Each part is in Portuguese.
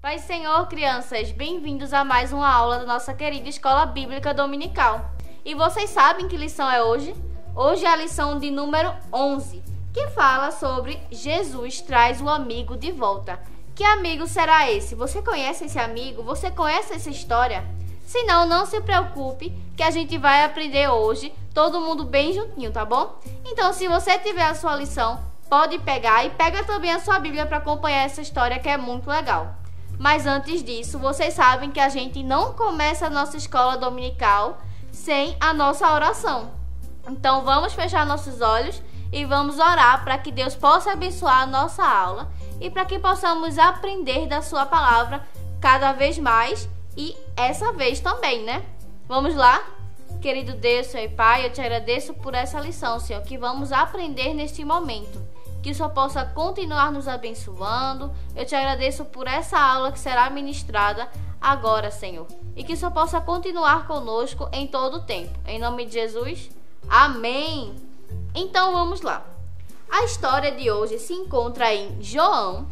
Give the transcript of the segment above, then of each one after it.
Pai Senhor, crianças, bem-vindos a mais uma aula da nossa querida Escola Bíblica Dominical. E vocês sabem que lição é hoje? Hoje é a lição de número 11, que fala sobre Jesus traz o amigo de volta. Que amigo será esse? Você conhece esse amigo? Você conhece essa história? Se não, não se preocupe, que a gente vai aprender hoje, todo mundo bem juntinho, tá bom? Então, se você tiver a sua lição, pode pegar e pega também a sua Bíblia para acompanhar essa história que é muito legal. Mas antes disso, vocês sabem que a gente não começa a nossa escola dominical sem a nossa oração. Então vamos fechar nossos olhos e vamos orar para que Deus possa abençoar a nossa aula e para que possamos aprender da sua palavra cada vez mais e essa vez também, né? Vamos lá? Querido Deus, Senhor e Pai, eu te agradeço por essa lição, Senhor, que vamos aprender neste momento. Que o Senhor possa continuar nos abençoando. Eu te agradeço por essa aula que será ministrada agora, Senhor. E que o Senhor possa continuar conosco em todo o tempo. Em nome de Jesus, amém. Então vamos lá. A história de hoje se encontra em João,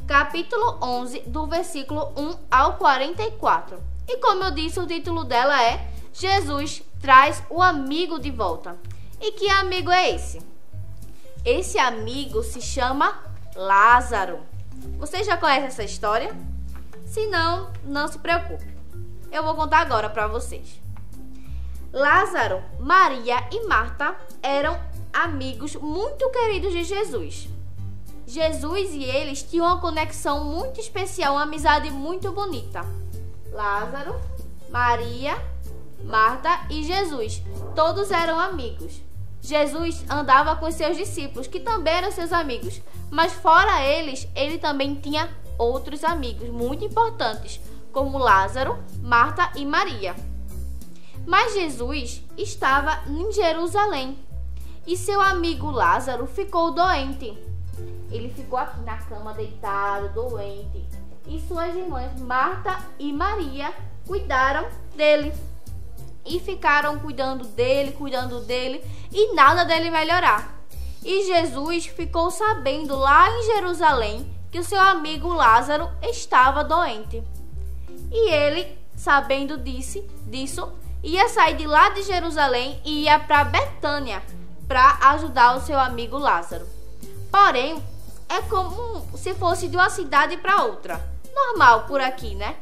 capítulo 11, do versículo 1 ao 44. E como eu disse, o título dela é Jesus traz o amigo de volta. E que amigo é esse? Esse amigo se chama Lázaro. Você já conhece essa história? Se não, não se preocupe. Eu vou contar agora para vocês. Lázaro, Maria e Marta eram amigos muito queridos de Jesus. Jesus e eles tinham uma conexão muito especial, uma amizade muito bonita. Lázaro, Maria, Marta e Jesus, todos eram amigos. Jesus andava com seus discípulos, que também eram seus amigos. Mas fora eles, ele também tinha outros amigos muito importantes, como Lázaro, Marta e Maria. Mas Jesus estava em Jerusalém e seu amigo Lázaro ficou doente. Ele ficou aqui na cama deitado, doente. E suas irmãs Marta e Maria cuidaram dele. E ficaram cuidando dele e nada dele melhorar. E Jesus ficou sabendo lá em Jerusalém que o seu amigo Lázaro estava doente. E ele, sabendo disso, ia sair de lá de Jerusalém e ia para Betânia para ajudar o seu amigo Lázaro. Porém, é como se fosse de uma cidade para outra. Normal por aqui, né?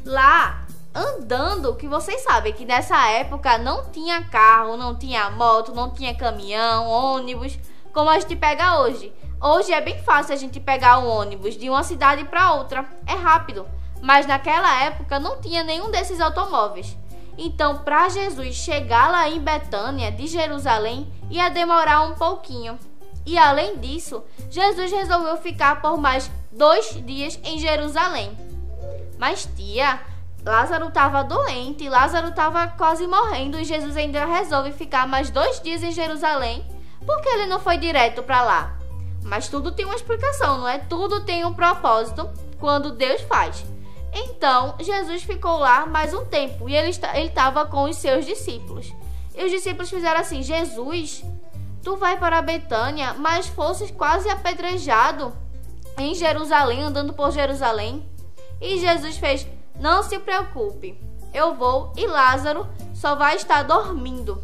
Lá andando, que vocês sabem que nessa época não tinha carro, não tinha moto, não tinha caminhão, ônibus, como a gente pega hoje. Hoje é bem fácil a gente pegar um ônibus de uma cidade para outra, é rápido. Mas naquela época não tinha nenhum desses automóveis. Então, para Jesus chegar lá em Betânia, de Jerusalém, ia demorar um pouquinho. E além disso, Jesus resolveu ficar por mais 2 dias em Jerusalém. Mas Lázaro estava doente, Lázaro estava quase morrendo e Jesus ainda resolve ficar mais 2 dias em Jerusalém. Por que ele não foi direto para lá? Mas tudo tem uma explicação, não é? Tudo tem um propósito quando Deus faz. Então, Jesus ficou lá mais um tempo e ele estava com os seus discípulos. E os discípulos fizeram assim: Jesus, tu vai para Betânia, mas fosses quase apedrejado em Jerusalém, andando por Jerusalém. E Jesus fez: não se preocupe, eu vou e Lázaro só vai estar dormindo.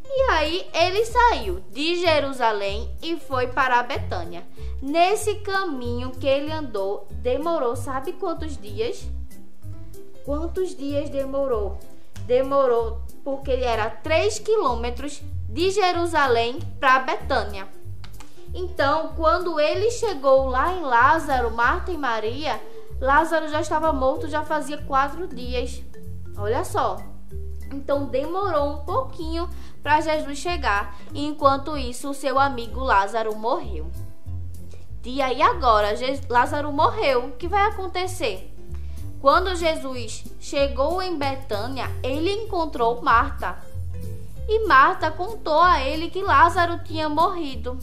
E aí ele saiu de Jerusalém e foi para Betânia. Nesse caminho que ele andou, demorou, sabe quantos dias? Quantos dias demorou? Demorou porque era 3 quilômetros de Jerusalém para Betânia. Então, quando ele chegou lá em Lázaro, Marta e Maria, Lázaro já estava morto, já fazia 4 dias. Olha só. Então demorou um pouquinho para Jesus chegar. E enquanto isso, o seu amigo Lázaro morreu. E aí agora, Lázaro morreu. O que vai acontecer? Quando Jesus chegou em Betânia, ele encontrou Marta. E Marta contou a ele que Lázaro tinha morrido.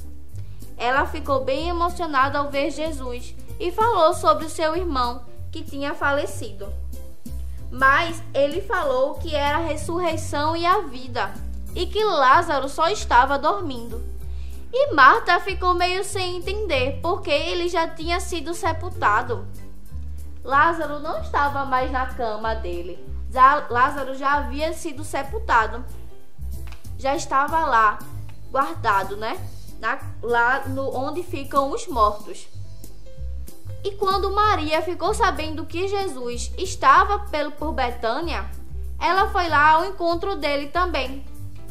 Ela ficou bem emocionada ao ver Jesus e falou sobre o seu irmão que tinha falecido. Mas ele falou que era a ressurreição e a vida, e que Lázaro só estava dormindo. E Marta ficou meio sem entender, porque ele já tinha sido sepultado. Lázaro não estava mais na cama dele. Lázaro já havia sido sepultado. Já estava lá, guardado, né? Onde ficam os mortos. E quando Maria ficou sabendo que Jesus estava por Betânia, ela foi lá ao encontro dele também.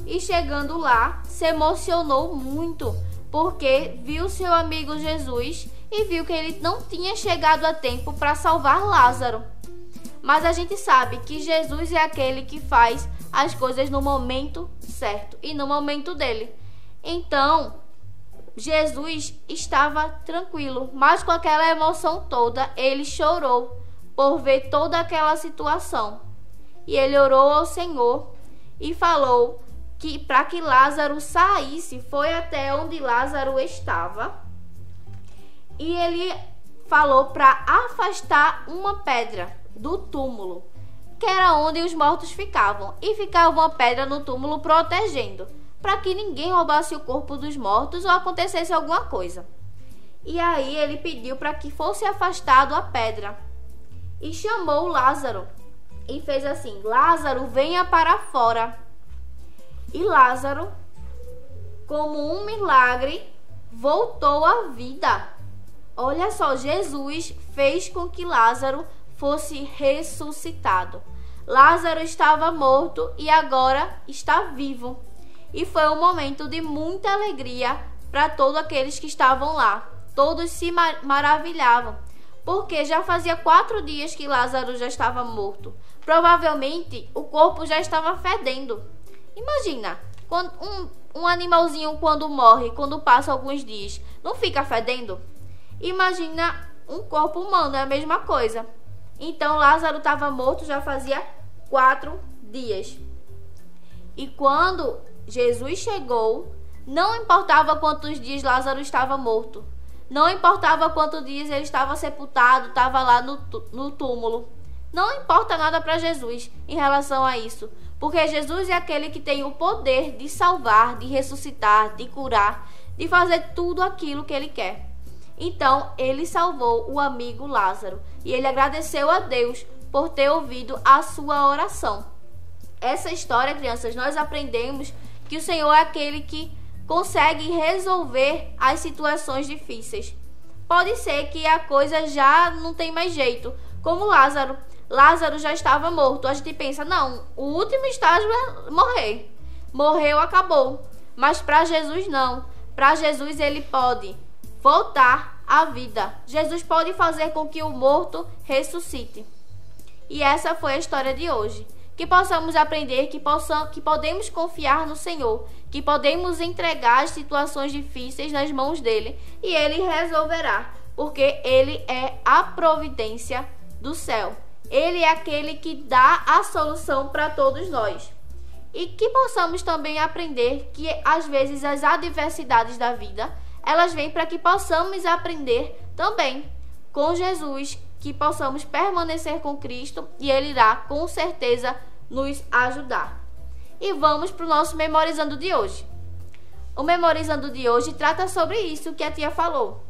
E chegando lá, se emocionou muito, porque viu seu amigo Jesus e viu que ele não tinha chegado a tempo para salvar Lázaro. Mas a gente sabe que Jesus é aquele que faz as coisas no momento certo e no momento dele. Então, Jesus estava tranquilo, mas com aquela emoção toda, ele chorou por ver toda aquela situação. E ele orou ao Senhor e falou que para que Lázaro saísse, foi até onde Lázaro estava. E ele falou para afastar uma pedra do túmulo, que era onde os mortos ficavam, e ficava uma pedra no túmulo protegendo, para que ninguém roubasse o corpo dos mortos ou acontecesse alguma coisa. E aí ele pediu para que fosse afastado a pedra e chamou Lázaro e fez assim: Lázaro, venha para fora. E Lázaro, como um milagre, voltou à vida. Olha só, Jesus fez com que Lázaro fosse ressuscitado. Lázaro estava morto e agora está vivo. E foi um momento de muita alegria para todos aqueles que estavam lá. Todos se maravilhavam, porque já fazia 4 dias que Lázaro já estava morto. Provavelmente o corpo já estava fedendo. Imagina, quando um animalzinho quando morre, quando passa alguns dias, não fica fedendo? Imagina um corpo humano, é a mesma coisa. Então Lázaro estava morto já fazia 4 dias. E quando Jesus chegou, não importava quantos dias Lázaro estava morto. Não importava quantos dias ele estava sepultado, estava lá no túmulo. Não importa nada para Jesus em relação a isso. Porque Jesus é aquele que tem o poder de salvar, de ressuscitar, de curar, de fazer tudo aquilo que ele quer. Então, ele salvou o amigo Lázaro. E ele agradeceu a Deus por ter ouvido a sua oração. Essa história, crianças, nós aprendemos que o Senhor é aquele que consegue resolver as situações difíceis. Pode ser que a coisa já não tem mais jeito, como Lázaro. Lázaro já estava morto. A gente pensa, não, o último estágio é morrer. Morreu, acabou. Mas para Jesus não. Para Jesus ele pode voltar à vida. Jesus pode fazer com que o morto ressuscite. E essa foi a história de hoje. Que possamos aprender que podemos confiar no Senhor, que podemos entregar as situações difíceis nas mãos dele e ele resolverá, porque ele é a providência do céu. Ele é aquele que dá a solução para todos nós. E que possamos também aprender que às vezes as adversidades da vida, elas vêm para que possamos aprender também com Jesus, que possamos permanecer com Cristo e ele irá com certeza nos ajudar. E vamos para o nosso Memorizando de hoje. O Memorizando de hoje trata sobre isso que a tia falou.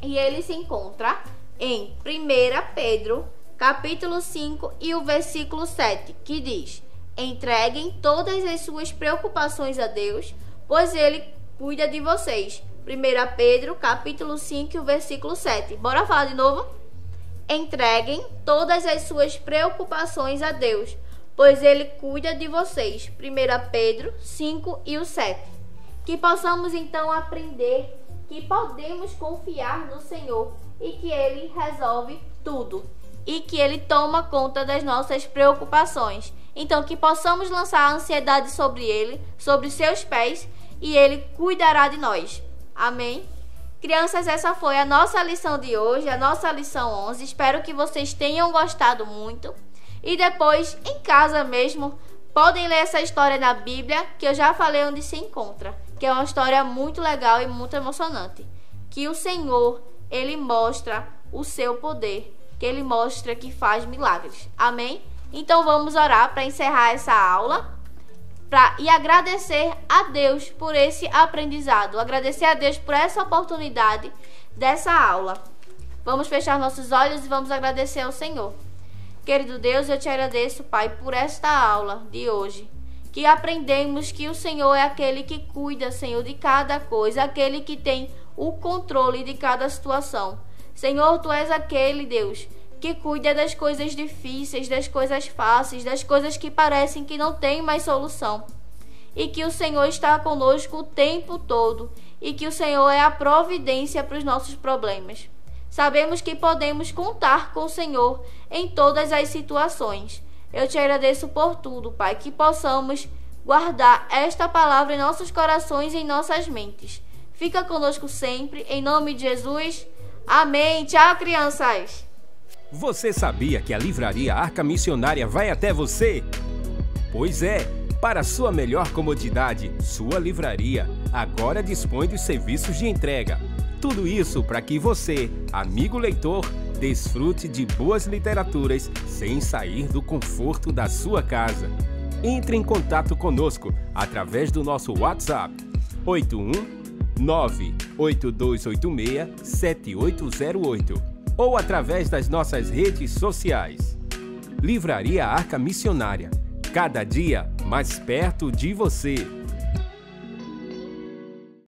E ele se encontra em 1 Pedro, capítulo 5 e o versículo 7, que diz: entreguem todas as suas preocupações a Deus, pois ele cuida de vocês. 1 Pedro, capítulo 5 e o versículo 7. Bora falar de novo? Entreguem todas as suas preocupações a Deus, pois ele cuida de vocês. 1 Pedro 5 e o 7. Que possamos então aprender que podemos confiar no Senhor e que ele resolve tudo e que ele toma conta das nossas preocupações. Então que possamos lançar a ansiedade sobre ele, sobre seus pés, e ele cuidará de nós. Amém? Crianças, essa foi a nossa lição de hoje, a nossa lição 11. Espero que vocês tenham gostado muito. E depois, em casa mesmo, podem ler essa história na Bíblia, que eu já falei onde se encontra, que é uma história muito legal e muito emocionante. Que o Senhor, ele mostra o seu poder, que ele mostra que faz milagres. Amém? Então vamos orar para encerrar essa aula e agradecer a Deus por esse aprendizado, agradecer a Deus por essa oportunidade dessa aula. Vamos fechar nossos olhos e vamos agradecer ao Senhor. Querido Deus, eu te agradeço, Pai, por esta aula de hoje, que aprendemos que o Senhor é aquele que cuida, Senhor, de cada coisa, aquele que tem o controle de cada situação. Senhor, Tu és aquele, Deus, que cuida das coisas difíceis, das coisas fáceis, das coisas que parecem que não tem mais solução. E que o Senhor está conosco o tempo todo e que o Senhor é a providência para os nossos problemas. Sabemos que podemos contar com o Senhor em todas as situações. Eu te agradeço por tudo, Pai, que possamos guardar esta palavra em nossos corações e em nossas mentes. Fica conosco sempre, em nome de Jesus. Amém. Tchau, crianças. Você sabia que a Livraria Arca Missionária vai até você? Pois é, para sua melhor comodidade, sua livraria agora dispõe dos serviços de entrega. Tudo isso para que você, amigo leitor, desfrute de boas literaturas sem sair do conforto da sua casa. Entre em contato conosco através do nosso WhatsApp 81982867808 ou através das nossas redes sociais. Livraria Arca Missionária, cada dia mais perto de você.